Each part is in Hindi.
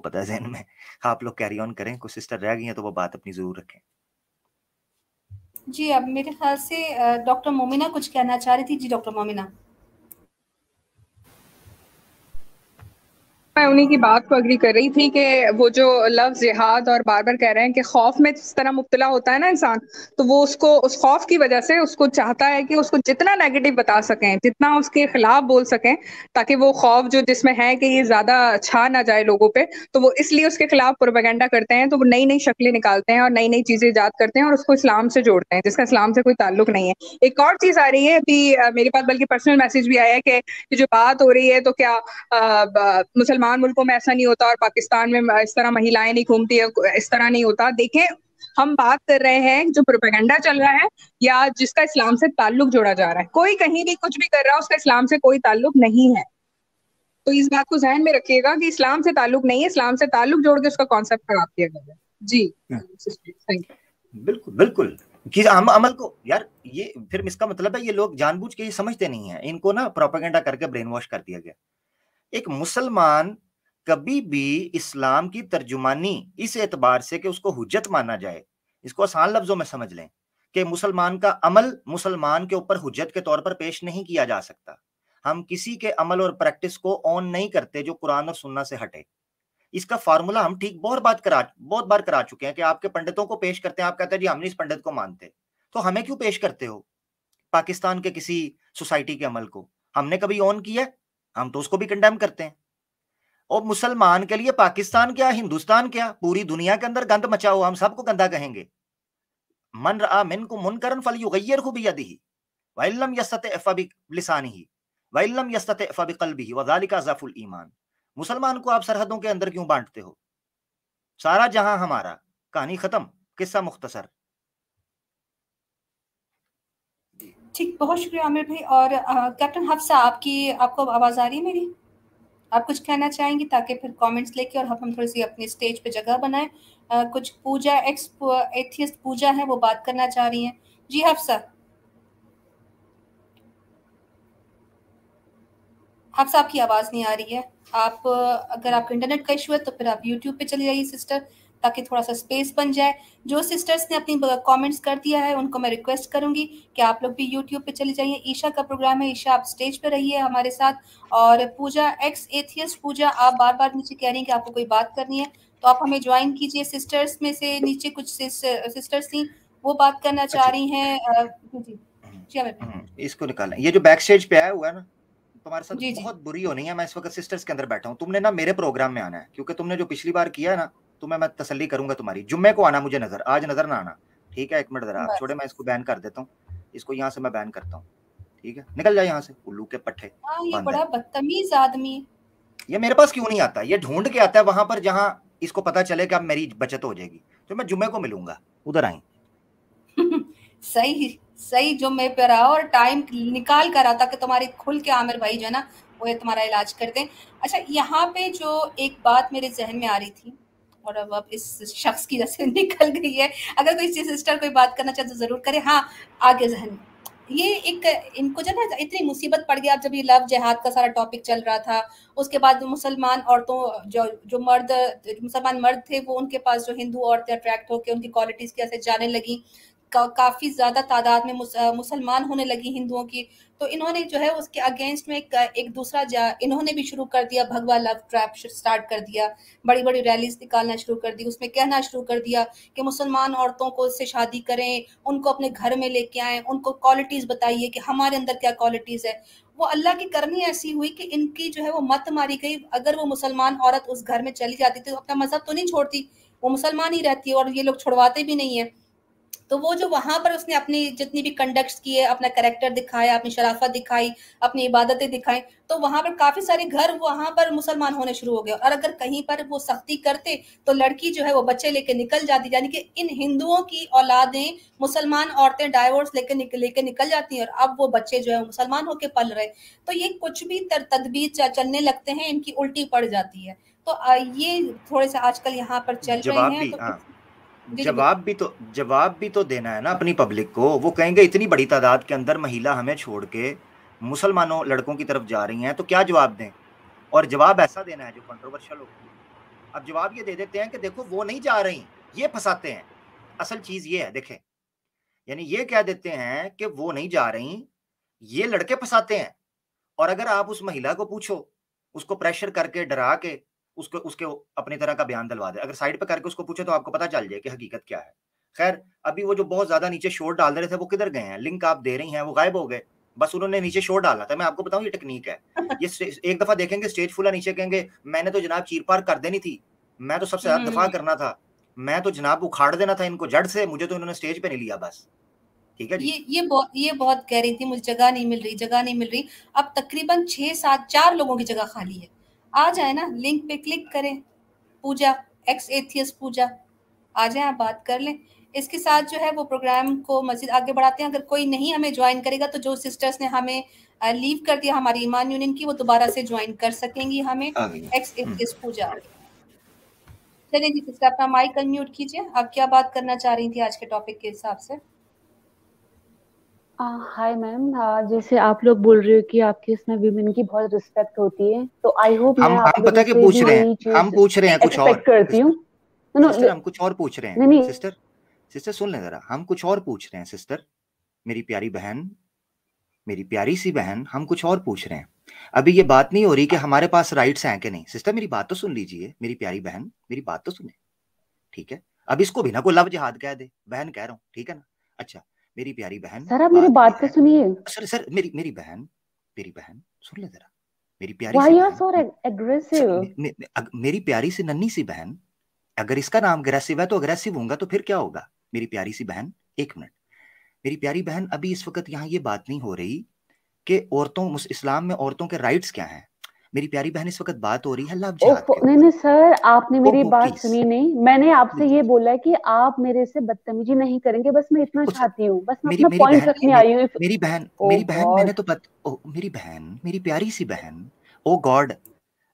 पता है जहन में। आप लोग कैरी ऑन करें, कुछ सिस्टर रह गई हैं तो वो बात अपनी जरूर रखें। जी, अब मेरे ख्याल से डॉक्टर मोमिना कुछ कहना चाह रही थी। जी डॉक्टर मोमिना। मैं उन्हीं की बात को अग्री कर रही थी कि वो जो लफ्ज जिहाद और बार बार कह रहे हैं कि खौफ में जिस तरह मुब्तला होता है ना इंसान, तो वो उसको उस खौफ की वजह से उसको चाहता है कि उसको जितना नेगेटिव बता सकें, जितना उसके खिलाफ बोल सकें, ताकि वो खौफ जो जिसमें है कि ये ज्यादा छा ना जाए लोगों पे, तो वो इसलिए उसके खिलाफ प्रोपेगेंडा करते हैं। तो वो नई नई शक्लें निकालते हैं और नई नई चीजें इजाद करते हैं और उसको इस्लाम से जोड़ते हैं, जिसका इस्लाम से कोई ताल्लुक नहीं है। एक और चीज आ रही है अभी मेरे पास, बल्कि पर्सनल मैसेज भी आया है कि ये जो बात हो रही है तो क्या मुसलमान मुल्कों में ऐसा नहीं होता और पाकिस्तान में इस तरह महिलाएं नहीं घूमती है, इस तरह नहीं होता। देखें, हम बात कर रहे हैं जो प्रोपेगेंडा चल रहा है या जिसका इस्लाम से ताल्लुक जोड़ा जा रहा है। कोई कहीं भी कुछ भी कर रहा है, उसका इस्लाम से कोई ताल्लुक नहीं है। तो इस बात को ध्यान में रखिएगा कि इस्लाम से ताल्लुक नहीं है, इस्लाम से ताल्लुक जोड़ के उसका कॉन्सेप्ट खराब किया गया है। जी बिल्कुल बिल्कुल कि हम अमल को, यार ये फिर इसका मतलब है ये लोग जानबूझ के ये समझते नहीं है, इनको ना प्रोपेगेंडा करके ब्रेन वॉश कर दिया गया। एक मुसलमान कभी भी इस्लाम की तर्जुमानी इस एतबार से कि उसको हुज्जत माना जाए, इसको आसान लफ्जों में समझ लें कि मुसलमान का अमल मुसलमान के ऊपर हुज्जत के तौर पर पेश नहीं किया जा सकता। हम किसी के अमल और प्रैक्टिस को ऑन नहीं करते जो कुरान और सुन्ना से हटे। इसका फार्मूला हम ठीक बहुत बार करा चुके हैं कि आपके पंडितों को पेश करते हैं, आप कहते हैं जी हम नहीं इस पंडित को मानते, तो हमें क्यों पेश करते हो पाकिस्तान के किसी सोसाइटी के अमल को? हमने कभी ऑन किया? हम तो उसको भी कंडेम करते हैं। और मुसलमान के लिए पाकिस्तान क्या, हिंदुस्तान क्या, पूरी दुनिया के अंदर गंद मचाओ, हम सबको गंदा कहेंगे। मन रआ मिनकुम मुनकरन फलयुगय्यिरहु बियदिही व इन लम यस्तति' फबिलिसानिही व इन लम यस्तति' फबिक़ल्बिही व ज़ालिका ज़अफ़ुल ईमान। मुसलमान को आप सरहदों के अंदर क्यों बांटते हो? सारा जहां हमारा, कहानी खत्म, किस्सा मुख्तसर। ठीक, बहुत शुक्रिया आमिर भाई। और कैप्टन हफ्सा, आपको आवाज आ रही है मेरी? आप कुछ कहना चाहेंगी ताकि फिर कमेंट्स लेके और हम थोड़ी सी अपनी स्टेज पे जगह बनाएं। कुछ पूजा एक्स एथियस्ट पूजा है, वो बात करना चाह रही हैं। जी हफ्सा। हफ्सा, आपकी आवाज नहीं आ रही है। आप अगर आपका इंटरनेट का इशू है तो फिर आप यूट्यूब पे चली जाइए सिस्टर, ताकि थोड़ा सा स्पेस बन जाए। जो सिस्टर्स ने अपनी कमेंट्स कर दिया है उनको मैं रिक्वेस्ट करूंगी कि आप लोग भी यूट्यूब पे चले जाइए। ईशा का प्रोग्राम है, ईशा आप स्टेज पे रहिए हमारे साथ। और पूजा एक्स एथियस्ट पूजा, आप बार बार नीचे कह रही हैं कि आपको कोई बात करनी है, तो आप हमें ज्वाइन कीजिए। सिस्टर्स में से नीचे कुछ सिस्टर्स थी, वो बात करना चाह रही हैं। जी जी, इसको निकालें। ये जो बैक स्टेज पे आया हुआ है ना, तुम्हारे साथ जी बहुत बुरी होनी है। मैं इस वक्त सिस्टर्स के अंदर बैठा हूँ, तुमने ना मेरे प्रोग्राम में आना है, क्योंकि तुमने जो पिछली बार किया है ना, तुम्हें मैं तसल्ली करूंगा तुम्हारी। जुम्मे को आना मुझे नजर, आज नजर ना आना, ठीक है? 1 मिनट जरा आप छोड़े, मैं इसको बैन कर देता हूँ, इसको यहाँ से मैं बैन करता हूँ, ठीक है? निकल जाए यहाँ से, उल्लू के पट्टे। हाँ, ये बड़ा बदतमीज आदमी है। ये मेरे पास क्यों नहीं आता? ये ढूंढ के आता है वहां पर जहां इसको पता चले कि अब मेरी बचत हो जाएगी, तो मैं जुम्मे को मिलूंगा, उधर आई। सही सही, जुम्मे पे रहा और टाइम निकाल कर आता कि तुम्हारी खुल के आमिर भाई जो है ना वो ये तुम्हारा इलाज करते हैं। अच्छा, यहाँ पे जो एक बात मेरे जहन में आ रही थी और अब इस शख्स की जैसे निकल गई है, अगर कोई सिस्टर कोई बात करना चाहे तो जरूर करे। हाँ, आगे जहन में ये एक इनको जो ना इतनी मुसीबत पड़ गया, जब ये लव जिहाद का सारा टॉपिक चल रहा था, उसके बाद मुसलमान औरतों जो मुसलमान मर्द थे वो उनके पास जो हिंदू औरतें अट्रैक्ट होकर उनकी क्वालिटीज कैसे जाने लगी, काफी ज्यादा तादाद में मुसलमान होने लगी हिंदुओं की। तो इन्होंने जो है उसके अगेंस्ट में एक दूसरा इन्होंने भी शुरू कर दिया, भगवा लव ट्रैप स्टार्ट कर दिया। बड़ी बड़ी रैलीज निकालना शुरू कर दी, उसमें कहना शुरू कर दिया कि मुसलमान औरतों को से शादी करें, उनको अपने घर में लेके आए, उनको क्वालिटीज बताइए कि हमारे अंदर क्या क्वालिटीज है। वो अल्लाह की करनी ऐसी हुई कि इनकी जो है वो मत मारी गई। अगर वो मुसलमान औरत उस घर में चली जाती थी तो अपना मजहब तो नहीं छोड़ती, वो मुसलमान ही रहती है, और ये लोग छुड़वाते भी नहीं है। तो वो जो वहां पर उसने अपनी जितनी भी कंडक्ट्स किए, अपना कैरेक्टर दिखाया, अपनी शराफत दिखाई, अपनी इबादतें दिखाई, तो वहां पर काफी सारे घर वहां पर मुसलमान होने शुरू हो गए। और अगर कहीं पर वो सख्ती करते तो लड़की जो है वो बच्चे लेके निकल जाती, यानी कि इन हिंदुओं की औलादें मुसलमान औरतें डाइवोर्स लेके निकल जाती हैं, और अब वो बच्चे जो है मुसलमान होके पल रहे। तो ये कुछ भी तदबीर चलने लगते हैं, इनकी उल्टी पड़ जाती है। तो ये थोड़े से आजकल यहाँ पर चल रहे हैं। तो जवाब भी तो देना है ना अपनी पब्लिक को। वो कहेंगे इतनी बड़ी तादाद के अंदर महिला हमें छोड़ के मुसलमानों लड़कों की तरफ जा रही हैं, तो क्या जवाब दें? और जवाब ऐसा देना है जो कंट्रोवर्शियल हो। अब जवाब ये दे देते हैं कि देखो वो नहीं जा रही, ये फंसाते हैं। असल चीज ये है, देखें, यानी ये कह देते हैं कि वो नहीं जा रही, ये लड़के फंसाते हैं। और अगर आप उस महिला को पूछो, उसको प्रेशर करके डरा के उसको उसके अपनी तरह का बयान दिलवा दे, अगर साइड पे करके उसको पूछे तो आपको पता चल जाए कि हकीकत क्या है। खैर, अभी वो जो बहुत ज्यादा नीचे शोर डाल रहे थे वो किधर गए हैं? लिंक आप दे रही हैं वो गायब हो गए, बस उन्होंने नीचे शोर डाला था। मैं आपको बताऊं ये टेक्निक है। ये एक दफा देखेंगे स्टेज फुला, नीचे कहेंगे मैंने तो जनाब चीर पार कर देनी थी, मैं तो सबसे ज्यादा दफा करना था, मैं तो जनाब उखाड़ देना था इनको जड़ से, मुझे तो इन्होंने स्टेज पे नहीं लिया बस। ठीक है जी। ये बहुत कह रही थी मुझे जगह नहीं मिल रही, जगह नहीं मिल रही। अब तकरीबन 6-7 लोगों की जगह खाली है। आ जाए ना, लिंक पे क्लिक करें, पूजा एक्स एथियस्ट पूजा, आ जाए, आप बात कर लें। इसके साथ जो है वो प्रोग्राम को मजीद आगे बढ़ाते हैं। अगर कोई नहीं हमें ज्वाइन करेगा तो जो सिस्टर्स ने हमें लीव कर दिया हमारी ईमान यूनियन की, वो दोबारा से ज्वाइन कर सकेंगी हमें। एक्स एथियस्ट पूजा। चलिए जी सिस्टर, अपना माइक अनम्यूट कीजिए। आप क्या बात करना चाह रही थी आज के टॉपिक के हिसाब से? हाय मैम, जैसे आप लोग बोल रहे हो कि आपके इसमें विमेन की बहुत रिस्पेक्ट होती है, तो आई होप मैं आप पता लोगों कि से पूछ भी रहे वही हैं, चीज हम पूछ रहे हैं कुछ और एक्सपेक्ट करती हूँ। सिस्टर हम कुछ और पूछ रहे हैं। सिस्टर सुन ले जरा, हम कुछ और पूछ रहे हैं सिस्टर, मेरी प्यारी बहन, मेरी प्यारी सी बहन, हम कुछ और पूछ रहे हैं। अभी ये बात नहीं हो रही कि हमारे पास राइट्स हैं कि नहीं। सिस्टर मेरी बात तो सुन लीजिए, मेरी प्यारी बहन, मेरी बात तो सुने, ठीक है? अब इसको भी ना कोई लव जिहाद कह दे, बहन कह रहा हूँ, ठीक है ना? अच्छा मेरी प्यारी बहन, सर आप मेरी बात तो सुनिए। सर मेरी बहन सुन ले जरा, मेरी प्यारी Why सी you are बहन, so aggressive? मेरी प्यारी सी नन्ही सी बहन, अगर इसका नाम अग्रेसिव है तो अग्रेसिव होगा तो फिर क्या होगा? मेरी प्यारी सी बहन, एक मिनट, मेरी प्यारी बहन, अभी इस वक्त यहाँ ये बात नहीं हो रही कि औरतों, इस्लाम में औरतों के राइट्स क्या हैं। मेरी प्यारी बहन, इस वक्त बात हो रही है लव जिहाद के ऊपर। नहीं सर, आपने मेरी बात सुनी नहीं। मैंने आपसे ये बोला कि आप मेरे से बदतमीजी नहीं करेंगे, बस मैं इतना चाहती हूँ, बस मैं अपना पॉइंट रखने आई हूँ। मेरी बहन मैंने तो मेरी बहन, मेरी प्यारी सी बहन, ओ गॉड,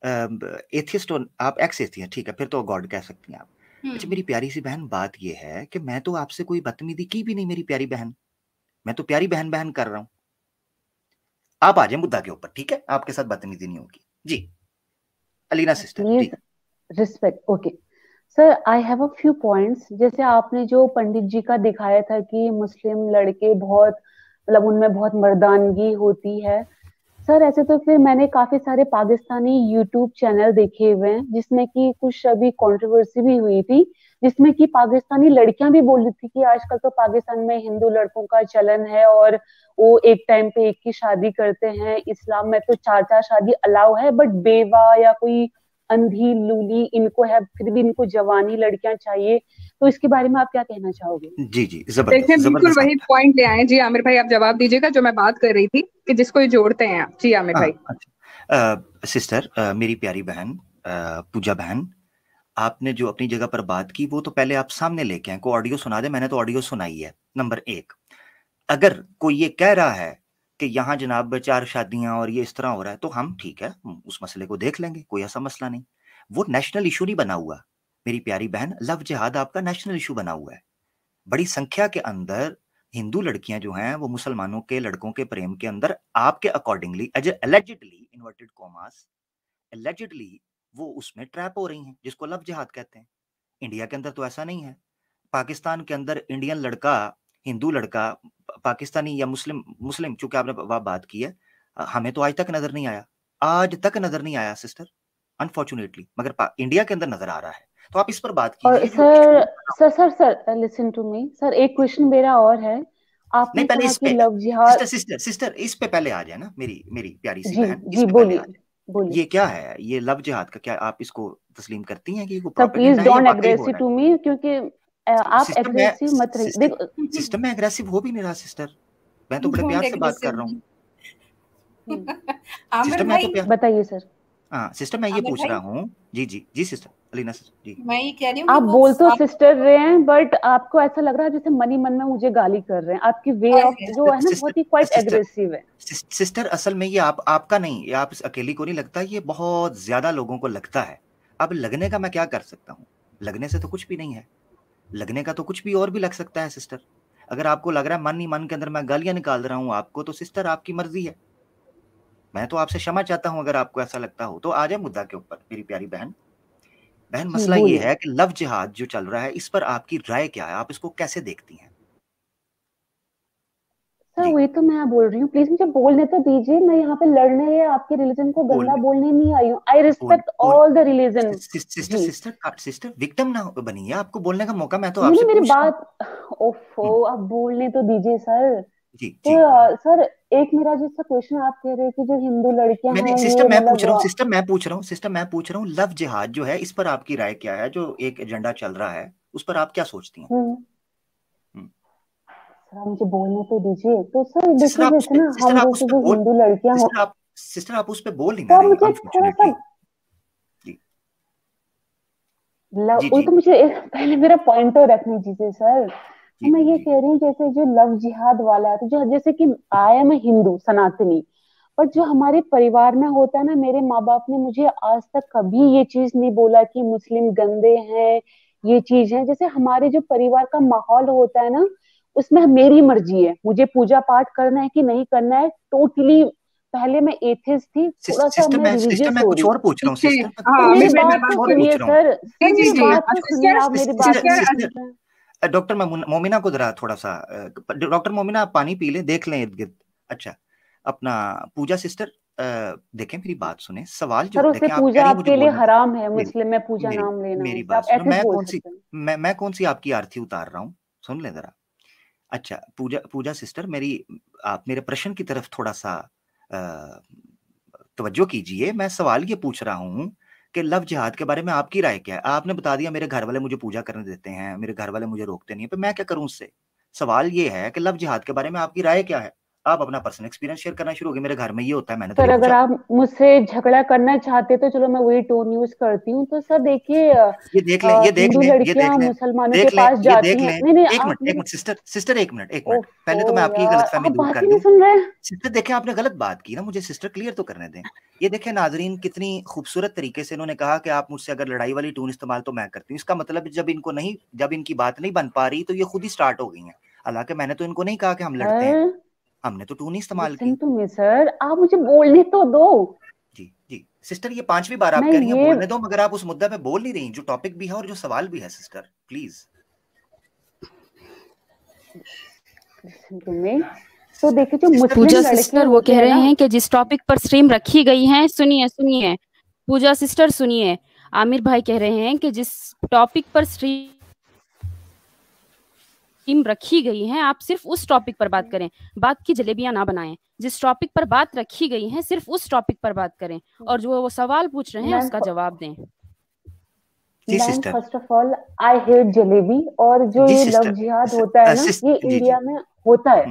एथियस्ट आप एक्स एथियस्ट, ठीक है, फिर तो गॉड कह सकती हैं आप। अच्छा मेरी प्यारी सी बहन, बात ये है कि मैं तो आपसे कोई बदतमीजी की भी नहीं मेरी प्यारी बहन, मैं तो प्यारी बहन बहन कर रहा हूँ। आप आ जाए मुद्दा के ऊपर, ठीक है? आपके साथ बदतमीजी नहीं होगी जी। Alina sister please respect. Okay sir, I have a few points. जैसे आपने जो पंडित जी का दिखाया था कि मुस्लिम लड़के बहुत, मतलब उनमें बहुत मर्दानगी होती है, सर ऐसे तो फिर मैंने काफी सारे पाकिस्तानी यूट्यूब चैनल देखे हुए हैं जिसमें कि कुछ अभी कंट्रोवर्सी भी हुई थी, जिसमें कि पाकिस्तानी लड़कियां भी बोल रही थी कि आजकल तो पाकिस्तान में हिंदू लड़कों का चलन है और वो एक टाइम पे एक की शादी करते हैं। इस्लाम में तो 4-4 शादी अलाउ है, बट बेवा या कोई अंधी लूली इनको है, फिर भी इनको जवानी लड़कियां चाहिए। तो इसके बारे में आप क्या कहना चाहोगे? जी देखिए, बिल्कुल वही पॉइंट ले आए जी। आमिर भाई आप जवाब दीजिएगा जो मैं बात कर रही थी कि जिसको जोड़ते हैं आप। जी आमिर भाई। सिस्टर, मेरी प्यारी बहन, पूजा बहन, आपने जो अपनी जगह पर बात की वो तो पहले आप सामने लेके आए, को ऑडियो सुना दे। मैंने तो ऑडियो सुनाई है। नंबर 1, अगर कोई ये कह रहा है कि यहाँ जनाब 4 शादियां और ये इस तरह हो रहा है, तो हम ठीक है उस मसले को देख लेंगे, कोई ऐसा मसला नहीं। वो नेशनल इशू नहीं बना हुआ मेरी प्यारी बहन, लव जिहाद आपका नेशनल इशू बना हुआ है। बड़ी संख्या के अंदर हिंदू लड़कियां जो हैं वो मुसलमानों के लड़कों के प्रेम के अंदर आपके accordingly, allegedly, inverted commas, allegedly वो उसमें ट्रैप हो रही हैं, जिसको लव जिहाद कहते हैं। इंडिया के अंदर तो ऐसा नहीं है। पाकिस्तान के अंदर इंडियन लड़का, हिंदू लड़का, पाकिस्तानी या मुस्लिम चूंकि आपने बात की है, हमें तो आज तक नजर नहीं आया, आज तक नजर नहीं आया सिस्टर, अनफॉर्चुनेटली, मगर इंडिया के अंदर नजर आ रहा है। तो आप इस पर बात कीजिए। और sir listen to me sir, एक क्वेश्चन मेरा और है। आपने कहा कि लव जिहाद, सिस्टर इस पे पहले आ जाए ना, मेरी प्यारी सी बहन, जी बोलिए। ये क्या है, ये लव जिहाद का क्या आप इसको तस्लीम करती हैं कि वो please don't aggressive to me, क्योंकि आप एग्रेसिव मत रहिए। देखो सिस्टम में एग्रेसिव हो भी नहीं रहा सिस्टर, मैं तो बड़े प्यार से बात कर रहा हूँ। सिस्टर मैं तो बताइए सर। हाँ सिस्टर, मैं ये पूछ रहा हूँ। जी सिस्टर अलीना सिस्टर जी, मैं ये कह रही हूँ आप बोल तो सिस्टर रहे हैं, बट आपको ऐसा लग रहा है जैसे मन ही मन में मुझे गाली कर रहे हैं। आपकी वे ऑफ जो है ना बहुत ही क्वाइट एग्रेसिव है सिस्टर। असल में ये आपका नहीं, ये आप अकेली को नहीं लगता, ये बहुत ज्यादा लोगों को लगता है। अब लगने का मैं क्या कर सकता हूँ, लगने से तो कुछ भी नहीं है, लगने का तो कुछ भी और भी लग सकता है सिस्टर। अगर आपको लग रहा है मन ही मन के अंदर मैं गालियां निकाल रहा हूँ आपको, तो सिस्टर आपकी मर्जी है, मैं तो आपसे क्षमा चाहता हूं अगर आपको ऐसा लगता हो। तो आ जाए मुद्दा के ऊपर मेरी प्यारी बहन। बहन जी मसला ये बोलिए है कि लव जिहाद जो चल रहा है इस पर आपकी राय क्या है, आप इसको कैसे देखती हैं? सर। जी वही तो मैं बोल रही हूँ, प्लीज मुझे बोलने तो दीजिए। मैं यहाँ पे लड़ने या आपके रिलीजन को गंदा बोल बोलने नहीं आई हूँ। आई बोल रिस्पेक्ट बोल all the religion. Sister ji. Sister sister victim ना बनिए, आपको बोलने का मौका, मैं तो नहीं नहीं, आपसे मेरी पूछ रहा हूँ। बात ओफो, हम्म, आप बोलने तो दीजिए सर। जी तो जी। सर, एक मेरा जैसा क्वेश्चन, आप कह रहे हैं कि जो हिंदू लड़कियां मैंने हैं सिस्टर ये मैं पूछ मतलब रहा हूँ, सिस्टर मैं पूछ रहा हूँ लव जिहाद जो है इस पर आपकी राय क्या है, जो एक एजेंडा चल रहा है उस पर आप क्या सोचती हैं? हम्म, हम्म। सर आप मुझे बोलने तो दीजिए। तो सर देखिए, जैसे ना हम जैसे जो हिंदू लड़कियां हो, सिस्टर आप उस पे बोल नहीं तो ना आप रही मुझे थोड़ा सा अनफॉर्चुनेटली। जी लव, जी वो जी तो मुझे पहले मेरा पॉइंट तो रखने दीजिए सर। तो जी मैं ये जी। कह रही हूँ, जैसे जो लव जिहाद वाला है, तो जो जैसे कि आई एम हिंदू सनातनी, पर जो हमारे परिवार में होता है ना, मेरे माँ बाप ने मुझे आज तक कभी ये चीज नहीं बोला कि मुस्लिम गंदे हैं, ये चीज है। जैसे हमारे जो परिवार का माहौल होता है ना, उसमें मेरी मर्जी है, मुझे पूजा पाठ करना है कि नहीं करना है, टोटली। पहले मैं एथिस्ट थी, थोड़ा सा मैं सिस्टर रिलीजियस मैं हो कुछ रही हूँ। और पूछ रहा हूँ, ठीक है। सिस्टर मैं तो हाँ, मेरी मैं बात कुछ तो और बताती सुनिए पूछ हूँ। रहा हूँ। सर, जी सर जी मेरी जी। बात तो सुनिए, आप मेरी बात सिस्टर सिस्टर नहीं सिस्टर डॉक्टर मोमिना को जरा थोड़ा सा डॉक्टर मोमिना आप पानी पी लें, देख लें इर्द गिर्द। अच्छा, अपना पूजा सिस्टर देखें मेरी बात सुने, सवाल जो सर, उसे देखें आप कह पूजा रही हैं मुझे आपके लिए बोलने दे। हराम है, मेरी मुस्लिम में पूजा मेरी नाम लेना, मेरी उसे बात आप सुनो, ऐसे बोल सकते हैं। मैं कौन सी आपकी आरती उतार रहा हूँ, सुन ले जरा। अच्छा पूजा पूजा सिस्टर मेरी, आप मेरे प्रश्न की तरफ थोड़ा सा अ, तवज्जो कीजिए। मैं सवाल ये पूछ रहा हूँ कि लव जिहाद के बारे में आपकी राय क्या है? आपने बता दिया मेरे घर वाले मुझे पूजा करने देते हैं, मेरे घर वाले मुझे रोकते नहीं है, पर मैं क्या करूं उससे? सवाल ये है कि लव जिहाद के बारे में आपकी राय क्या है? आप अपना पर्सनल एक्सपीरियंस शेयर करना शुरू हो गए, मेरे घर में ये होता है, मैंने तो सर नहीं अगर पूछा। आप मुझसे झगड़ा करना चाहते तो चलो मैं वही टोन यूज करती हूँ। तो सर देखिए, ये देख लें, ये देख हिंदू लें, ये देख लड़कियां लें, मुसलमानों के देख लें, पास ये जाती देख हैं। लें। नहीं नहीं, एक आप मिनट, एक मेरे, मिनट सिस्टर, एक मिनट, एक मिनट। ओफो पहले तो मैं आपकी यार, गलतफहमी आप दूर बात कर ही नहीं दूं। सुन रहे। सिस्टर देखें, आपने गलत बात की ना, मुझे सिस्टर क्लियर तो करने दें। ये देखें नाजरीन, कितनी खूबसूरत तरीके से इन्होंने कहा कि आप मुझसे अगर लड़ाई वाली टून इस्तेमाल तो मैं करती हूँ। इसका मतलब जब इनकी बात नहीं बन पा रही तो ये खुद ही स्टार्ट हो गई हैं। हालांकि मैंने तो इनको नहीं कहा कि हम लड़ते हैं, सर हमने तो टून ही इस्तेमाल लिसन की। टू मी सर, आप मुझे बोलने तो दो। जी जी सिस्टर, ये 5वीं बार आप मैं कह रही हैं ये, बोलने दो, मगर आप उस मुद्दा पे बोल नहीं रही जो टॉपिक भी है और जो सवाल भी है। Sister please. Listen to me. तो देखिए, जो सिस्टर मुस्लिम पूजा लड़के सिस्टर वो होते कह हैं रहे ना, हैं कि जिस टॉपिक पर स्ट्रीम रखी गई है, सुनिए सुनिए पूजा सिस्टर सुनिए, आमिर भाई कह रहे हैं कि जिस टॉपिक पर स्ट्रीम रखी गई है आप सिर्फ उस टॉपिक पर बात करें, बात की जलेबियां ना बनाएं। जिस टॉपिक पर बात रखी गई है सिर्फ उस टॉपिक पर बात करें, और जो वो सवाल पूछ रहे हैं मैम उसका जवाब दें। जी ma'am sister. First of all, I hate jalebi. और जो जी ये लव सिस्टर। जिहाद होता है ना, ये जी जी। इंडिया में होता है।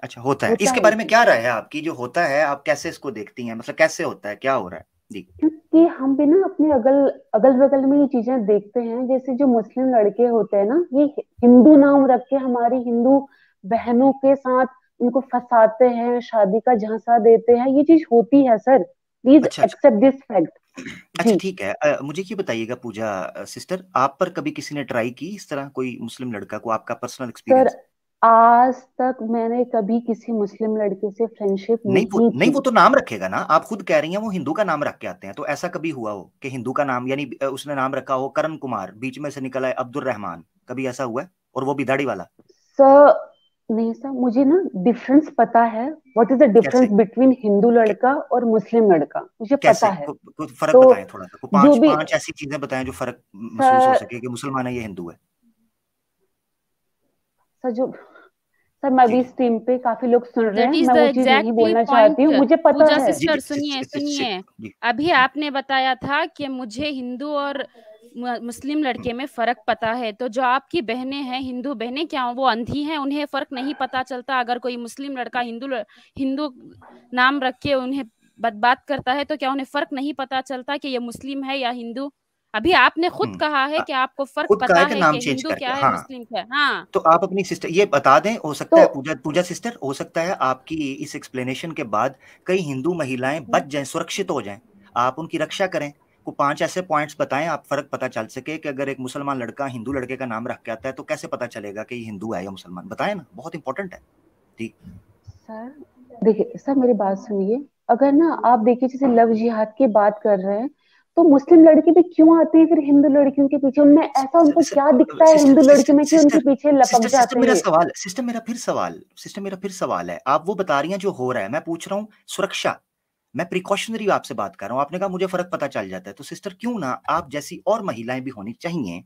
अच्छा होता है, होता इसके है बारे में जी, क्या राय है आपकी? जो होता है आप कैसे इसको देखती हैं, मतलब कैसे होता है, क्या हो रहा है? जी क्योंकि हम भी ना अपने अगल अगल बगल में ये चीजें देखते हैं। जैसे जो मुस्लिम लड़के होते हैं ना, ये हिंदू नाम रख के हमारी हिंदू बहनों के साथ उनको फंसाते हैं, शादी का झांसा देते हैं। ये चीज होती है सर, प्लीज अच्छा अच्छा। Accept this fact. अच्छा जी ठीक है, मुझे ये बताइएगा पूजा सिस्टर, आप पर कभी किसी ने ट्राई की इस तरह, कोई मुस्लिम लड़का को, आपका पर्सनल सर, एक्सपीरियंस? आज तक मैंने कभी किसी मुस्लिम लड़के से फ्रेंडशिप नहीं नहीं, की। वो तो नाम रखेगा ना, आप खुद कह रही हैं वो हिंदू का नाम रख के आते हैं, तो ऐसा कभी हुआ हो कि हिंदू का नाम, यानी उसने नाम रखा हो करण कुमार, बीच में से निकला है अब्दुल रहमान, कभी ऐसा हुआ है? और वो भी दाढ़ी वाला? सर नहीं सर, मुझे ना डिफरेंस पता है। व्हाट इज द डिफरेंस कैसे? बिटवीन हिंदू कै- लड़का और मुस्लिम लड़का, मुझे पता कैसे है। कुछ फर्क तो बताएं थोड़ा सा, जो पांच भी पांच ऐसी चीजें बताएं जो फर्क महसूस हो सर, सके कि मुसलमान है ये हिंदू है। सर जो सर, मैं जी भी जी इस टीम पे काफी लोग सुन रहे दैट हैं, इज मैं द वो चीज नहीं एग्जैक्टली बोलना चाहती हूँ, पॉइंट। मुझे पता पूजा है। जी सिस्टर सुनिए सुनिए, जी अभी आपने बताया था कि मुझे हिंदू और मुस्लिम लड़के में फर्क पता है, तो जो आपकी बहनें हैं हिंदू बहनें, क्या वो अंधी हैं? उन्हें फर्क नहीं पता चलता? अगर कोई मुस्लिम लड़का हिंदू नाम रख के उन्हें बात करता है तो क्या उन्हें फर्क नहीं पता चलता कि ये मुस्लिम है या हिंदू? अभी आपने खुद कहा है आ, कि आपको फर्क खुद कहा पता है कि है नाम कि चेंज हिंदू करके, क्या है हाँ। मुस्लिम क्या है। हाँ, तो आप अपनी सिस्टर ये बता दें, हो सकता तो है पूजा पूजा सिस्टर, हो सकता है आपकी इस एक्सप्लेनेशन के बाद कई हिंदू महिलाएं बच जाएं, सुरक्षित हो जाएं, आप उनकी रक्षा करें। को 5 ऐसे पॉइंट्स बताएं, आप फर्क पता चल सके कि अगर एक मुसलमान लड़का हिंदू लड़के का नाम रख के आता है तो कैसे पता चलेगा कि ये हिंदू है या मुसलमान, बताएं ना, बहुत इंपॉर्टेंट है। ठीक। सर देखिए, सर मेरी बात सुनिए। अगर ना आप देखिए, जैसे लव जिहाद की बात कर रहे हैं, तो मुस्लिम लड़के भी क्यों आते हैं फिर हिंदू लड़कियों के पीछे? उनमें ऐसा उनको क्या दिखता है हिंदू लड़की में कि उनके पीछे लपक जाते हैं? सिस्टर मेरा फिर सवाल है, आप वो बता रही हैं जो हो रहा है, मैं पूछ रहा हूँ सुरक्षा, मैं प्रिकॉशनरी आपसे बात कर रहा हूँ। आपने कहा मुझे फर्क पता चल जाता है, तो सिस्टर क्यों ना आप जैसी और महिलाएं भी होनी चाहिए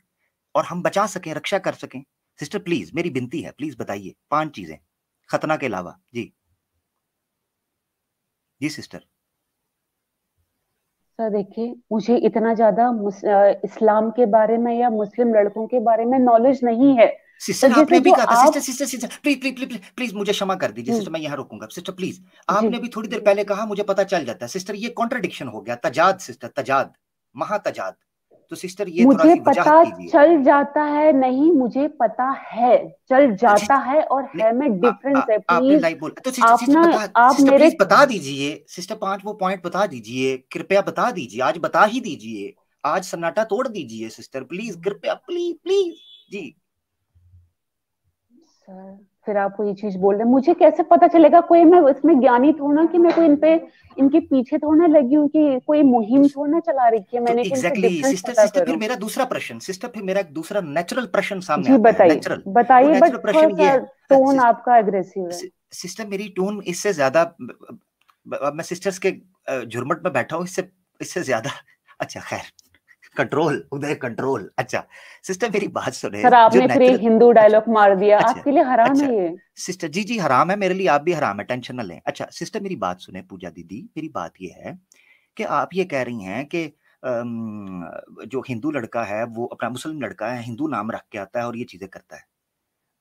और हम बचा सकें, रक्षा कर सकें। सिस्टर प्लीज, मेरी विनती है, प्लीज बताइए 5 चीजें खतना के अलावा। जी जी सिस्टर। सर देखिए, मुझे इतना ज्यादा इस्लाम के बारे में या मुस्लिम लड़कों के बारे में नॉलेज नहीं है। सिस्टर आपने भी कहा था, सिस्टर प्लीज मुझे क्षमा कर दीजिए सिस्टर, मैं यहाँ रुकूंगा। सिस्टर प्लीज, आपने भी थोड़ी देर पहले कहा मुझे पता चल जाता है। सिस्टर ये कॉन्ट्रडिक्शन हो गया, तजाद सिस्टर, तजाद, महातजाद। तो सिस्टर ये मुझे पता चल जाता है, नहीं मुझे पता है, चल जाता है और है में डिफरेंस है। प्लीज आप मेरे बता दीजिए सिस्टर, 5 वो पॉइंट बता दीजिए, कृपया बता दीजिए, आज बता ही दीजिए, आज सन्नाटा तोड़ दीजिए सिस्टर प्लीज, कृपया प्लीज प्लीज। जी सर, फिर आपको ये चीज बोल रहे हैं, मुझे कैसे पता चलेगा? कोई मैं इसमें ज्ञानी थोड़ा कि मैं कोई इनके पीछे थोड़ा लगी हूँ कि कोई मुहिम थोड़ा चला रखी है मैंने। तो एग्जैक्टली सिस्टर, फिर मेरा दूसरा प्रश्न, सिस्टर फिर मेरा एक दूसरा नेचुरल प्रश्न सामने आता है। बताइए, बट थोड़ा सा टोन आपका एग्रेसिव है। सिस्टर मेरी टोन इससे ज्यादा, मैं सिस्टर्स के झुरमट में बैठा हूँ, इससे ज्यादा, अच्छा खैर, कंट्रोल उदय कंट्रोल। अच्छा सिस्टर मेरी बात सुने। सर आपने फिर एक हिंदू डायलॉग मार दिया। अच्छा, आपके लिए हराम है ये सिस्टर? जी जी हराम है, मेरे लिए आप भी हराम है, टेंशन न लें। अच्छा सिस्टर मेरी बात सुने, पूजा दीदी मेरी बात ये है कि आप ये कह रही हैं कि जो हिंदू लड़का है वो अपना मुस्लिम लड़का है, हिंदू नाम रख के आता है और ये चीजें करता है।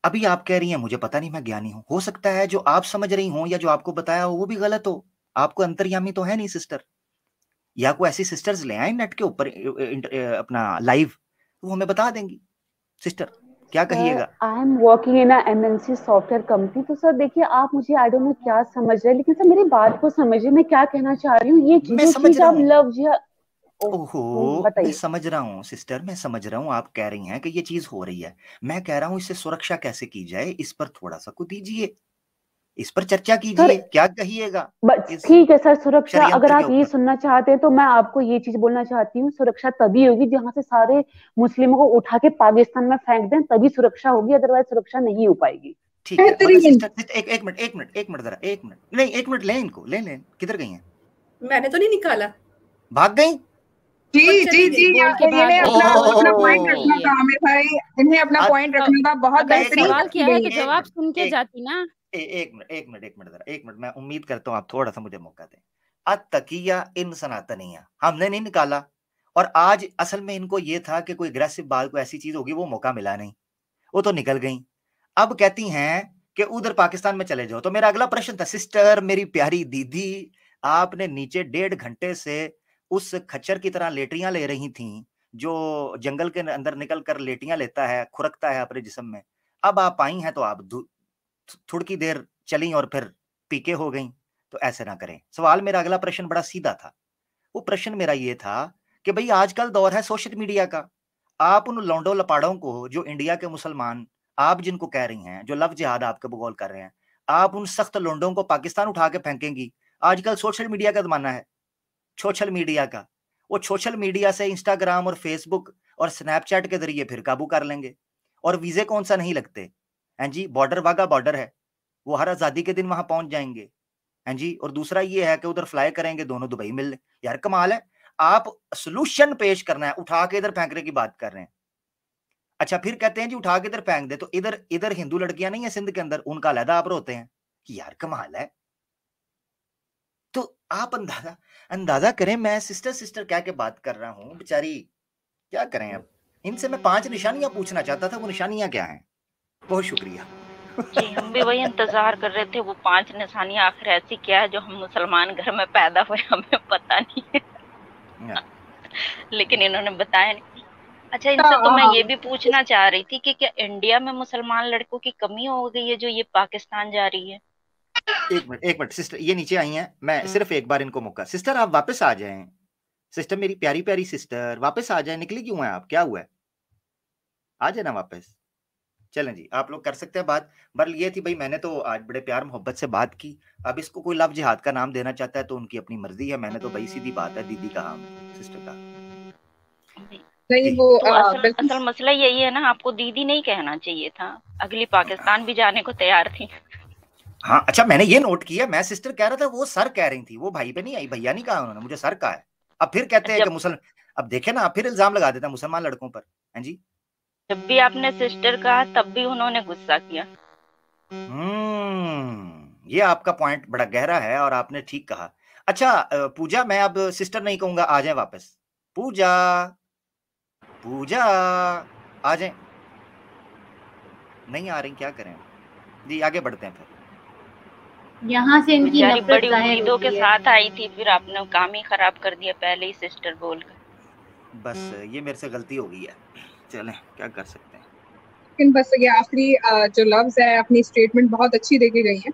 अभी आप कह रही हैं मुझे पता नहीं, मैं ज्ञानी हूं। हो सकता है जो आप समझ रही हो या जो आपको बताया हो वो भी गलत हो, आपको अंतर्यामी तो है नहीं सिस्टर। या कोई ऐसी सिस्टर्स ले आए नेट के ऊपर अपना लाइव, तो वो हमें बता देंगी। सिस्टर क्या कहिएगा? I am working in MNC software company. तो सर देखिए, आप मुझे आई डोंट नो क्या समझ रहे हैं, लेकिन सर मेरी बात को समझिए, मैं क्या कहना चाह रही हूँ। ये चीज आप लव ओहो मैं समझ रहा हूँ सिस्टर, मैं समझ रहा हूँ। आप कह रही हैं कि ये चीज हो रही है, मैं कह रहा हूँ इससे सुरक्षा कैसे की जाए, इस पर थोड़ा सा कुछ दीजिए, इस पर चर्चा कीजिए, क्या कहिएगा? ठीक है सर, सुरक्षा अगर आप ये सुनना चाहते हैं तो मैं आपको ये चीज बोलना चाहती हूँ, सुरक्षा तभी होगी जहां से सारे मुस्लिमों को उठा के पाकिस्तान में फेंक दें, तभी सुरक्षा होगी, अदरवाइज सुरक्षा नहीं हो पाएगी। ठीक है मगर सिस्टर एक मिनट जरा, एक मिनट नहीं, 1 मिनट लें इनको, ले किधर गई हैं? मैंने तो नहीं निकाला, भाग गई। जी जी जी, इन्हें अपना पॉइंट रखना था आमिर भाई, इन्हें अपना पॉइंट रखना था। बहुत बेहतरीन सवाल किया है तो जवाब सुन के जाती ना। एक मिनट जरा, एक मिनट, मैं उम्मीद करता हूँ आप थोड़ा सा मुझे मौका दें। अतकिया इन सनातनिया हमने नहीं निकाला, और आज असल में इनको ये था कि कोई अग्रेसिव बात, कोई ऐसी चीज होगी, वो मौका मिला नहीं, वो तो निकल गई। अब कहती हैं कि उधर पाकिस्तान में चले जाओ। तो मेरा अगला प्रश्न था, सिस्टर मेरी प्यारी दीदी, आपने नीचे 1.5 घंटे से उस खच्चर की तरह लेटियां ले रही थी जो जंगल के अंदर निकल कर लेटियां लेता है, खुरकता है अपने जिस्म में। अब आप आई हैं तो आप थोड़ी देर चली और फिर पीके हो गई, तो ऐसे ना करें। सवाल मेरा अगला प्रश्न बड़ा सीधा था। वो प्रश्न मेरा ये था कि भाई आजकल दौर है सोशल मीडिया का, आप उन लौंडो लपाड़ों को जो इंडिया के मुसलमान, आप जिनको कह रही हैं, जो लव जिहाद आपके बगौल कर रहे हैं, आप उन सख्त लोंडों को पाकिस्तान उठा के फेंकेंगी? आजकल सोशल मीडिया का जमाना है, सोशल मीडिया का। वो सोशल मीडिया से इंस्टाग्राम और फेसबुक और स्नैपचैट के जरिए फिर काबू कर लेंगे। और वीजे कौन सा नहीं लगते हैं जी, बॉर्डर वागा बॉर्डर है, वो हर आजादी के दिन वहां पहुंच जाएंगे हैं जी। और दूसरा ये है कि उधर फ्लाई करेंगे, दोनों दुबई मिल ले। यार कमाल है, आप सोल्यूशन पेश करना है, उठा के इधर फेंकने की बात कर रहे हैं। अच्छा फिर कहते हैं जी उठा के इधर फेंक दे, तो इधर हिंदू लड़कियां नहीं है सिंध के अंदर, उनका अलहदा आप रोते हैं। यार कमाल है। तो आप अंदाजा करें, मैं सिस्टर कह के बात कर रहा हूं, बेचारी क्या करें। अब इनसे मैं 5 निशानियां पूछना चाहता था, वो निशानियां क्या हैं? बहुत शुक्रिया जी, हम भी वही इंतजार कर रहे थे, वो 5 निशानियां आखिर ऐसी क्या है जो हम मुसलमान घर में पैदा हुए हमें पता नहीं है लेकिन इन्होंने बताया नहीं। अच्छा इनसे तो मैं ये भी पूछना चाह रही थी कि क्या इंडिया में मुसलमान लड़कों की कमी हो गई है जो ये पाकिस्तान जा रही है? एक मिनट सिस्टर, ये नीचे आई हैं, मैं सिर्फ एक बार इनको मौका। सिस्टर आप वापस आ जाएं, सिस्टर मेरी प्यारी प्यारी सिस्टर वापस आ जाए। निकली क्यों है आप, क्या हुआ है? आ जाए ना वापस। चलें जी, आप लोग कर सकते हैं बात। बहरहाल ये थी भाई, मैंने तो आज बड़े प्यार मोहब्बत से बात की। अब इसको कोई लव जिहाद का नाम देना चाहता है तो उनकी अपनी मर्जी है। मैंने तो भाई सीधी बात है, दीदी कहा सिस्टर का नहीं जी। वो तो असल मसला यही है ना, आपको दीदी नहीं कहना चाहिए था, अगली पाकिस्तान भी जाने को तैयार थी। हाँ अच्छा, मैंने ये नोट किया, मैं सिस्टर कह रहा था, वो सर कह रही थी, वो भाई पे नहीं आई, भैया नहीं कहा उन्होंने, मुझे सर कहा है। अब फिर कहते हैं कि मुसलमान, अब देखे ना, अब फिर इल्जाम लगा देते हैं मुसलमान लड़कों पर। हैं जी, जब भी आपने सिस्टर कहा तब भी उन्होंने गुस्सा किया। ये आपका पॉइंट बड़ा गहरा है और आपने ठीक कहा। अच्छा पूजा, मैं अब सिस्टर नहीं कहूंगा, आ जाए वापस। पूजा, पूजा आ जाए। नहीं आ रही, क्या करें जी, आगे बढ़ते हैं फिर। यहाँ से इनकी नफरत बड़ी जाहिर उम्मीदों के होती है। साथ आई थी, फिर आपने काम ही खराब कर दिया पहले ही सिस्टर बोलकर। बस ये मेरे से गलती हो गई है, चलें क्या कर सकते हैं। लेकिन बस ये आखिरी जो लफ्ज है, अपनी स्टेटमेंट बहुत अच्छी देके गई है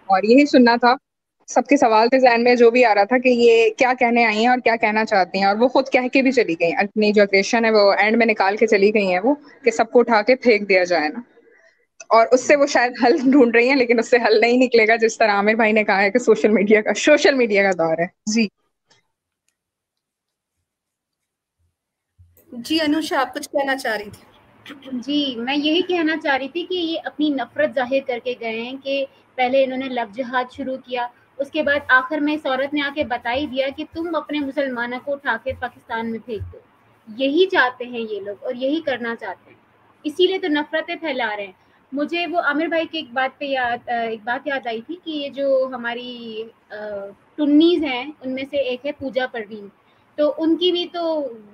और यही सुनना था। सबके सवाल थे जहन में, जो भी आ रहा था कि ये क्या कहने आई हैं और क्या कहना चाहती हैं, और वो खुद कह के भी चली गई। अपनी जो अग्रेशन है वो एंड में निकाल के चली गई हैं, वो कि सबको उठा के फेंक दिया जाए ना, और उससे वो शायद हल ढूंढ रही हैं, लेकिन उससे हल नहीं निकलेगा। जिस तरह आमिर भाई ने कहा है कि सोशल मीडिया का दौर है। जी जी अनुषा, आप कुछ कहना चाह रही थी? जी, मैं यही कहना चाह रही थी कि ये अपनी नफरत जाहिर करके गए हैं कि पहले इन्होंने लव जिहाद शुरू किया, उसके बाद आखिर में इस औरत ने आके बता ही दिया कि तुम अपने मुसलमानों को उठा के पाकिस्तान में फेंक दो। यही चाहते हैं ये लोग और यही करना चाहते हैं, इसीलिए तो नफरतें फैला रहे हैं। मुझे वो आमिर भाई की एक बात याद आई थी कि ये जो हमारी टुन्नीज हैं उनमें से एक है पूजा परवीन, तो उनकी भी तो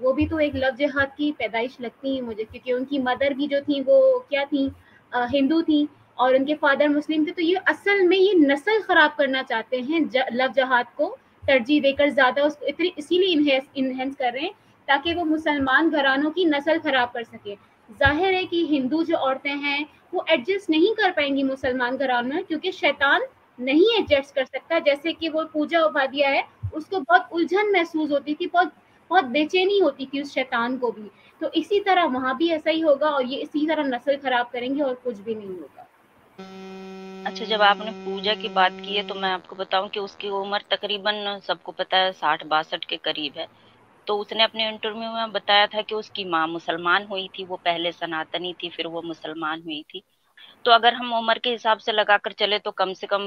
वो भी तो एक लव जिहाद की पैदाइश लगती है मुझे, क्योंकि उनकी मदर भी जो थी वो क्या थी, हिंदू थी और उनके फादर मुस्लिम थे। तो ये असल में ये नस्ल खराब करना चाहते हैं, लव जिहाद को तरजीह देकर ज्यादा उसको इसीलिए इनहेंस कर रहे हैं ताकि वो मुसलमान घरानों की नस्ल खराब कर सके। जाहिर है कि हिंदू जो औरतें हैं वो एडजस्ट नहीं कर पाएंगी मुसलमान घरानों में, क्योंकि शैतान नहीं एडजस्ट कर सकता। जैसे कि वो पूजा उपाध्याय है, उसको बहुत उलझन महसूस होती थी, बहुत बेचैनी होती थी उस शैतान को भी। तो इसी तरह वहां भी ऐसा ही होगा और ये इसी तरह नस्ल खराब करेंगे और कुछ भी नहीं होगा। अच्छा, जब आपने पूजा की बात की है तो मैं आपको बताऊं कि उसकी उम्र तकरीबन सबको पता है 60-62 के करीब है। तो उसने अपने इंटरव्यू में बताया था कि उसकी माँ मुसलमान हुई थी, वो पहले सनातनी थी फिर वो मुसलमान हुई थी। तो अगर हम उम्र के हिसाब से लगाकर चले तो कम से कम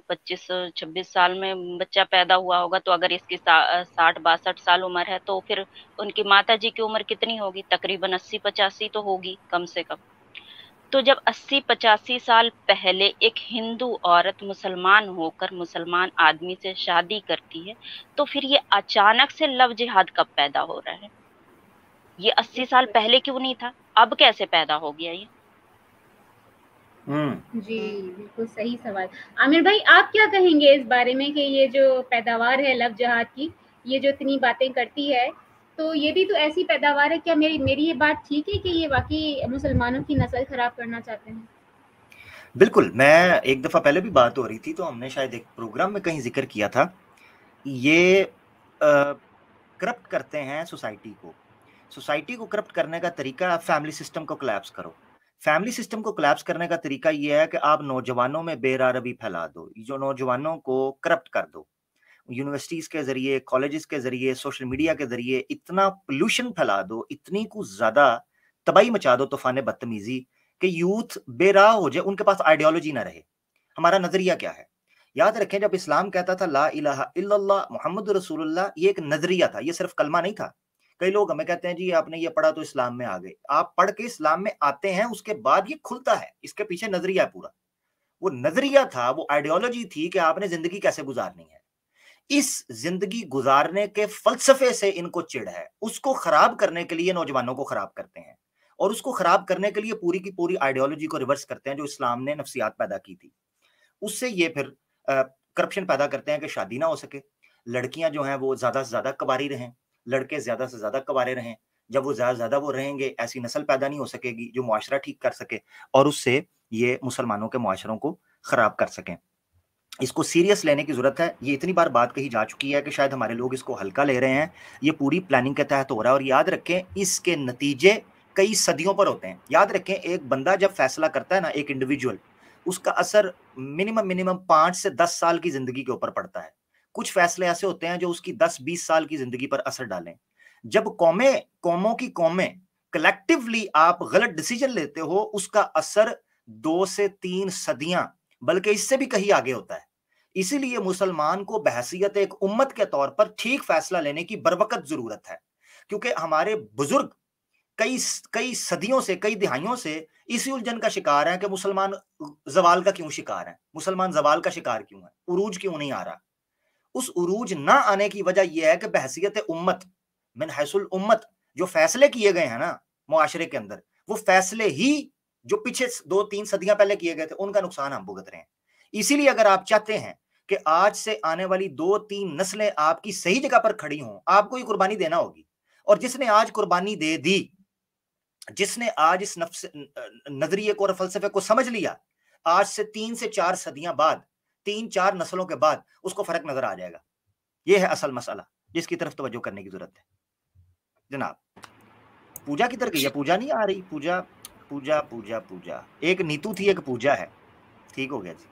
25-26 साल में बच्चा पैदा हुआ होगा। तो अगर इसकी 60-62 साल उम्र है तो फिर उनकी माता जी की उम्र कितनी होगी, तकरीबन 80-85 तो होगी कम से कम। तो जब 80-85 साल पहले एक हिंदू औरत मुसलमान होकर मुसलमान आदमी से शादी करती है, तो फिर ये अचानक से लव जिहाद कब पैदा हो रहा है? ये 80 साल पहले क्यों नहीं था, अब कैसे पैदा हो गया ये? जी बिल्कुल सही सवाल। आमिर भाई, आप क्या कहेंगे इस बारे में कि ये जो पैदावार है लव जिहाद की, ये जो इतनी बातें करती है, तो ये भी तो ऐसी पैदावार है? क्या मेरी ये बात ठीक है कि ये वाकई मुसलमानों की नस्ल खराब करना चाहते हैं? बिल्कुल, मैं एक दफा पहले भी बात हो रही थी तो हमने शायद एक प्रोग्राम में कहीं जिक्र किया था, ये करप्ट करते हैं सोसाइटी को करप्ट करने का तरीका, फैमिली सिस्टम को कोलैप्स करो। फैमिली सिस्टम को कोलैप्स करने का तरीका ये है कि आप नौजवानों में बेरारबी फैला दो, जो नौजवानों को करप्ट कर दो। यूनिवर्सिटीज के जरिए, कॉलेजेस के जरिए, सोशल मीडिया के जरिए इतना पोल्यूशन फैला दो, इतनी कुछ ज्यादा तबाही मचा दो, तूफान बदतमीजी, कि यूथ बेराह हो जाए, उनके पास आइडियोलॉजी ना रहे। हमारा नजरिया क्या है? याद रखें, जब इस्लाम कहता था ला इलाहा इल्लल्लाह मुहम्मद रसूलुल्लाह, ये एक नजरिया था, ये सिर्फ कलमा नहीं था। कई लोग हमें कहते हैं जी आपने ये पढ़ा तो इस्लाम में आ गए। आप पढ़ के इस्लाम में आते हैं, उसके बाद ये खुलता है, इसके पीछे नजरिया है पूरा। वो नजरिया था, वो आइडियोलॉजी थी कि आपने जिंदगी कैसे गुजारनी है। इस जिंदगी गुजारने के फलसफे से इनको चिढ़ है, उसको खराब करने के लिए नौजवानों को खराब करते हैं, और उसको खराब करने के लिए पूरी की पूरी आइडियोलॉजी को रिवर्स करते हैं जो इस्लाम ने नफ्सियात पैदा की थी। उससे ये फिर करप्शन पैदा करते हैं कि शादी ना हो सके, लड़कियां जो हैं वो ज्यादा से ज्यादा कवारी रहें, लड़के ज्यादा से ज्यादा कवारे रहें। जब वो ज्यादा ज्यादा वो रहेंगे, ऐसी नस्ल पैदा नहीं हो सकेगी जो मुआशरा ठीक कर सके, और उससे ये मुसलमानों के मुआशरों को खराब कर सकें। इसको सीरियस लेने की जरूरत है। ये इतनी बार बात कही जा चुकी है कि शायद हमारे लोग इसको हल्का ले रहे हैं। ये पूरी प्लानिंग के तहत हो रहा है, और याद रखें इसके नतीजे कई सदियों पर होते हैं। याद रखें, एक बंदा जब फैसला करता है ना, एक इंडिविजुअल, उसका असर मिनिमम 5 से 10 साल की जिंदगी के ऊपर पड़ता है। कुछ फैसले ऐसे होते हैं जो उसकी 10-20 साल की जिंदगी पर असर डालें। जब कौमों की कौमें कलेक्टिवली आप गलत डिसीजन लेते हो, उसका असर 2 से 3 सदियां बल्कि इससे भी कहीं आगे होता है। इसीलिए मुसलमान को बहैसियत एक उम्मत के तौर पर ठीक फैसला लेने की बरवकत जरूरत है, क्योंकि हमारे बुजुर्ग कई सदियों से, कई दिहाइयों से इसी उलझन का शिकार है कि मुसलमान जवाल का क्यों शिकार है, मुसलमान जवाल का शिकार क्यों है, उरूज क्यों नहीं आ रहा। उस उरूज ना आने की वजह यह है कि बहैसियत उम्मत, मिन हैसुल उम्मत, जो फैसले किए गए हैं ना मुआशरे के अंदर, वो फैसले ही जो पीछे 2-3 सदियां पहले किए गए थे, उनका नुकसान हम भुगत रहे हैं। इसीलिए अगर आप चाहते हैं कि आज से आने वाली 2-3 नस्लें आपकी सही जगह पर खड़ी हों, आपको ये कुर्बानी देना होगी। और जिसने आज कुर्बानी दे दी, जिसने आज इस नजरिए को और फलसफे को समझ लिया, आज से 3 से 4 सदियां बाद, 3-4 नस्लों के बाद उसको फर्क नजर आ जाएगा। यह है असल मसला जिसकी तरफ तवज्जो करने की जरूरत है। जनाब पूजा किधर गई है? पूजा नहीं आ रही। पूजा पूजा पूजा पूजा एक नीतू थी, एक पूजा है। ठीक हो गया जी।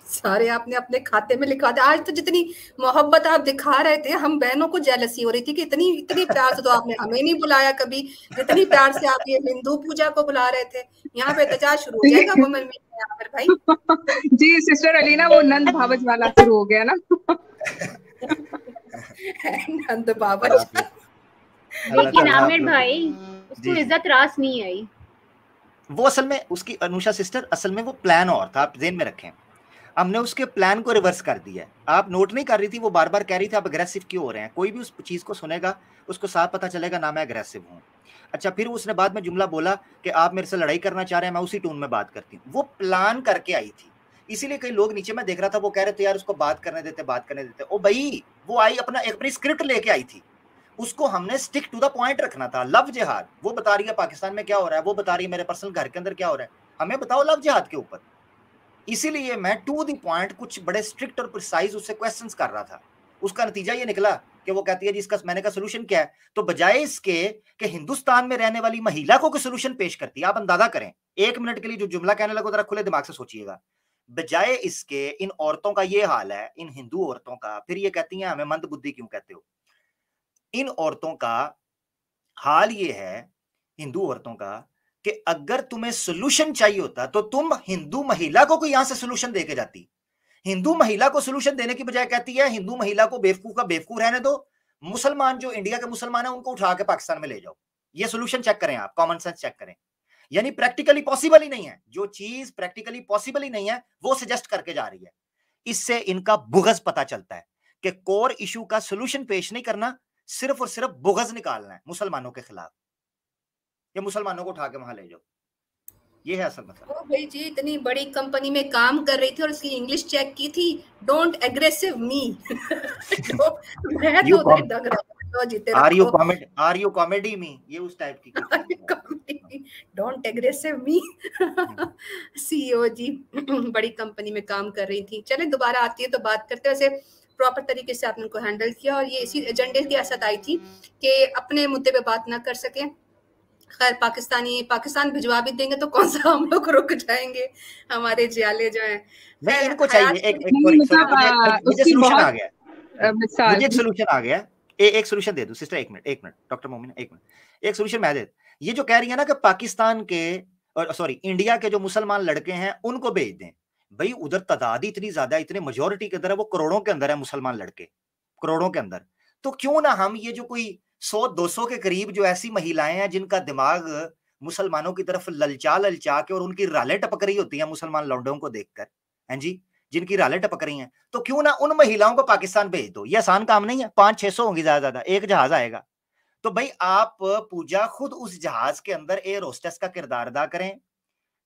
सारे आपने अपने खाते में लिखा दिया। आज तो जितनी मोहब्बत आप दिखा रहे थे, हम बहनों को जेलसी हो रही थी कि इतनी प्यार से तो आपने हमें नहीं बुलाया कभी, जितनी प्यार से आप ये हिंदू पूजा को बुला रहे थे। यहाँ पे एहतजाज शुरू हो जाएगा वुमेन में आमिर भाई। जी सिस्टर अलीना, वो नंद भावज वाला शुरू हो गया ना। नंद भावज। लेकिन आमिर भाई उसको इज्जत रास नहीं आई। वो असल में उसकी अनुषा सिस्टर, असल में वो प्लान और था, आप ज़हन में रखें। हमने उसके प्लान को रिवर्स कर दिया। आप नोट नहीं कर रही थी, वो बार बार कह रही थी आप अग्रेसिव क्यों हो रहे हैं। कोई भी उस चीज को सुनेगा उसको साफ पता चलेगा ना मैं अग्रेसिव हूँ। अच्छा, फिर उसने बाद में जुमला बोला कि आप मेरे से लड़ाई करना चाह रहे हैं, मैं उसी टोन में बात करती हूँ। वो प्लान करके आई थी, इसीलिए कई लोग नीचे मैं देख रहा था वो कह रहे थे यार उसको बात करने देते। ओ भाई, वो आई अपनी स्क्रिप्ट लेके आई थी, उसको हमने स्टिक टू द पॉइंट रखना था। लव जिहाद, वो बता रही है पाकिस्तान में क्या हो रहा है, वो बता रही है मेरे पर्सनल घर के अंदर क्या हो रहा है, हमें बताओ लव जिहाद के ऊपर। इसीलिए मैं टू द पॉइंट कुछ बड़े स्ट्रिक्ट और प्रिसाइज उससे क्वेश्चंस कर रहा था। उसका नतीजा ये निकला कि वो कहती है जी इसका, मैंने कहा सोल्यूशन क्या है, तो बजाय इसके कि हिंदुस्तान में रहने वाली महिला को कोई सोल्यूशन पेश करती है, आप अंदाजा करें, 1 मिनट के लिए जो जुमला कहने लगो जरा खुले दिमाग से सोचिएगा। बजाय इसके इन औरतों का ये हाल है, इन हिंदू औरतों का, फिर ये कहती हैं हमें मंद बुद्धि क्यों कहते हो। इन औरतों का हाल ये है, हिंदू औरतों का, कि अगर तुम्हें सोल्यूशन चाहिए होता तो तुम हिंदू महिला को कोई यहां से सोल्यूशन देके जाती। हिंदू महिला को सोल्यूशन देने की बजाय कहती है हिंदू महिला को बेवकूफ का बेवकूफ रहने दो, मुसलमान जो इंडिया के मुसलमान है उनको उठा के पाकिस्तान में ले जाओ। ये सोल्यूशन चेक करें, आप कॉमन सेंस चेक करें। यानी प्रैक्टिकली पॉसिबल ही नहीं है, जो चीज प्रैक्टिकली पॉसिबल ही नहीं है वो सजेस्ट करके जा रही है। इससे इनका बुग़्ज़ पता चलता है कि कोर इशू का सोल्यूशन पेश नहीं करना, सिर्फ और सिर्फ बुग़्ज़ निकालना है मुसलमानों के खिलाफ, या मुसलमानों को उठा के वहां ले जाओ। ये है असल मतलब। ओ भाई जी, इतनी बड़ी कंपनी में काम कर रही थी और उसकी इंग्लिश चेक की थी, डोंट एग्रेसिव मी। मैं तो उधर दग रहा था जीते रहो। आर यू कॉमेडी मी, ये उस टाइप की डोंट एग्रेसिव मी। सीईओ जी बड़ी कंपनी में काम कर रही थी। चले दोबारा आती है तो बात करते हैं। वैसे प्रॉपर तरीके से आपने उनको हैंडल किया, और ये इसी एजेंडे की असत आई थी कि अपने मुद्दे पे बात ना कर सके। खैर पाकिस्तान भिजवा भी देंगे तो कौन सा हम लोग रुक जाएंगे, हमारे जियाले जो हैं। नहीं, इनको चाहिए मुझे सोल्यूशन आ गया। एक सोल्यूशन दे दो सिस्टर, एक मिनट डॉक्टर मोमिन, एक मिनट, एक सोल्यूशन मैं दे। ये जो कह रही है ना कि पाकिस्तान के और सॉरी इंडिया के जो मुसलमान लड़के हैं उनको भेज दें, भाई उधर तादाद ही इतनी ज्यादा, इतने मेजोरिटी के अंदर है, वो करोड़ों के अंदर है मुसलमान लड़के, करोड़ों के अंदर। तो क्यों ना हम ये जो कोई 100-200 के करीब जो ऐसी महिलाएं हैं जिनका दिमाग मुसलमानों की तरफ ललचा के और उनकी रालें टपक रही होती हैं मुसलमान लौंडों को देखकर, हैं जी, जिनकी रालें टपक रही हैं, तो क्यों ना उन महिलाओं को पाकिस्तान भेज दो। ये आसान काम नहीं है, 500-600 होंगी ज्यादा, एक जहाज आएगा। तो भाई आप पूजा खुद उस जहाज के अंदर एयर होस्टेस का किरदार अदा करें,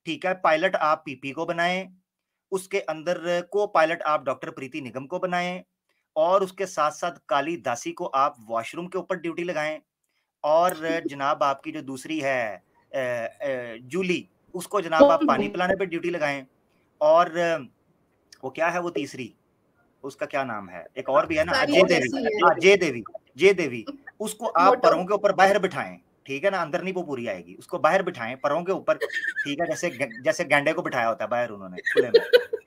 ठीक है। पायलट आप पीपी को बनाएं, उसके अंदर को पायलट आप डॉक्टर प्रीति निगम को बनाएं, और उसके साथ साथ काली दासी को आप वॉशरूम के ऊपर ड्यूटी लगाएं, और जनाब आपकी जो दूसरी है जूली, उसको जनाब आप पानी पिलाने पे ड्यूटी लगाएं, और वो क्या है वो तीसरी, उसका क्या नाम है, एक और भी है ना, जय देवी, उसको आप परों के ऊपर बाहर बिठाएं, ठीक है ना, अंदर नहीं वो पूरी आएगी, उसको बाहर बिठाएं परों के ऊपर, ठीक है, जैसे गैंडे को बिठाया होता है बाहर उन्होंने खुले में,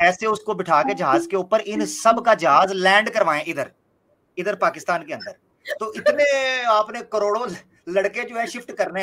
ऐसे उसको बिठा के जहाज के ऊपर इन सब का जहाज लैंड करवाएं इधर पाकिस्तान के अंदर। तो इतने आपने करोड़ों लड़के जो है शिफ्ट करने